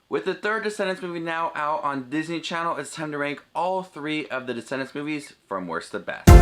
With the third Descendants movie now out on Disney Channel, it's time to rank all 3 of the Descendants movies from worst to best. Hey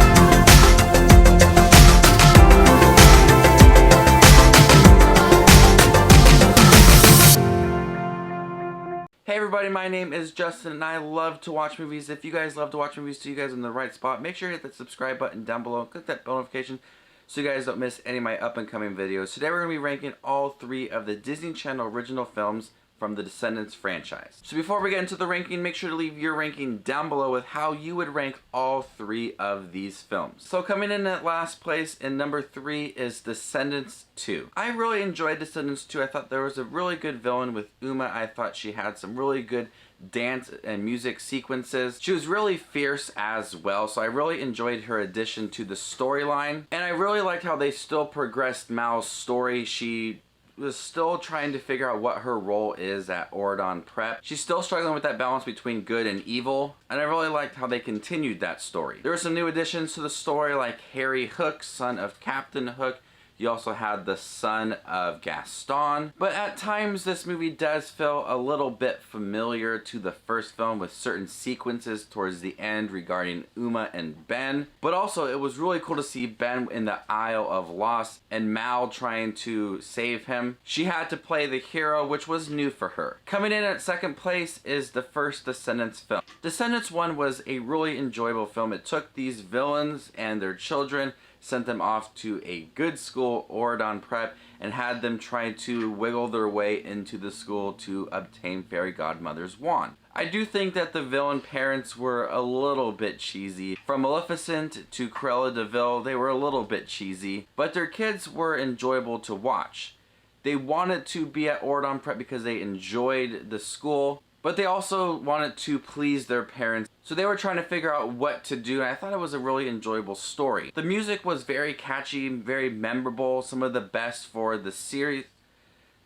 everybody, my name is Justin and I love to watch movies. If you guys love to watch movies too, you guys are in the right spot. Make sure you hit that subscribe button down below and click that bell notification so you guys don't miss any of my up and coming videos. Today we're going to be ranking all 3 of the Disney Channel original films from the Descendants franchise. So before we get into the ranking, make sure to leave your ranking down below with how you would rank all 3 of these films. So coming in at last place in number 3 is Descendants 2. I really enjoyed Descendants 2. I thought there was a really good villain with Uma. I thought she had some really good dance and music sequences. She was really fierce as well, so I really enjoyed her addition to the storyline. And I really liked how they still progressed Mal's story. She was still trying to figure out what her role is at Oradon Prep. She's still struggling with that balance between good and evil, and I really liked how they continued that story. There were some new additions to the story like Harry Hook, son of Captain Hook. You also had the son of Gaston. But at times this movie does feel a little bit familiar to the first film with certain sequences towards the end regarding Uma and Ben. But also it was really cool to see Ben in the Isle of Lost and Mal trying to save him. She had to play the hero, which was new for her. Coming in at second place is the first Descendants film. Descendants 1 was a really enjoyable film. It took these villains and their children, sent them off to a good school, Oradon Prep, and had them try to wiggle their way into the school to obtain Fairy Godmother's wand. I do think that the villain parents were a little bit cheesy. From Maleficent to Cruella de Vil, they were a little bit cheesy, but their kids were enjoyable to watch. They wanted to be at Oradon Prep because they enjoyed the school, but they also wanted to please their parents. So they were trying to figure out what to do, and I thought it was a really enjoyable story. The music was very catchy, very memorable, some of the best for the series.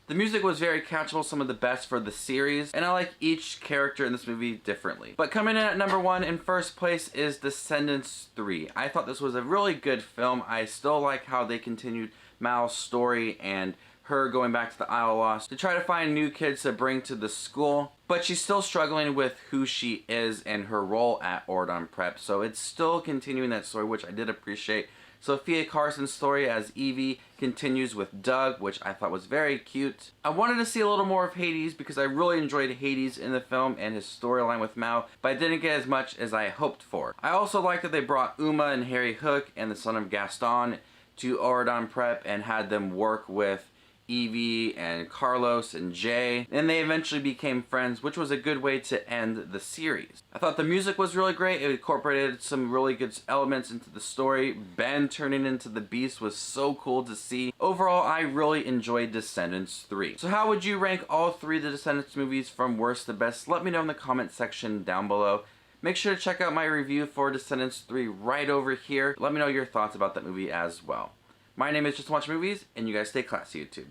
The music was very catchable, some of the best for the series, and I like each character in this movie differently. But coming in at number 1 in first place is Descendants 3. I thought this was a really good film. I still like how they continued Mal's story and her going back to the Isle of Lost to try to find new kids to bring to the school, but she's still struggling with who she is and her role at Oradon Prep, so it's still continuing that story, which I did appreciate. Sofia Carson's story as Evie continues with Doug, which I thought was very cute. I wanted to see a little more of Hades because I really enjoyed Hades in the film and his storyline with Mal, but I didn't get as much as I hoped for. I also like that they brought Uma and Harry Hook and the son of Gaston to Oradon Prep and had them work with Evie and Carlos and Jay, and they eventually became friends, which was a good way to end the series. I thought the music was really great. It incorporated some really good elements into the story. Ben turning into the Beast was so cool to see. Overall, I really enjoyed Descendants 3. So how would you rank all 3 of the Descendants movies from worst to best? Let me know in the comment section down below. Make sure to check out my review for Descendants 3 right over here. Let me know your thoughts about that movie as well. My name is JustinWatchesMovies, and you guys stay classy, YouTube.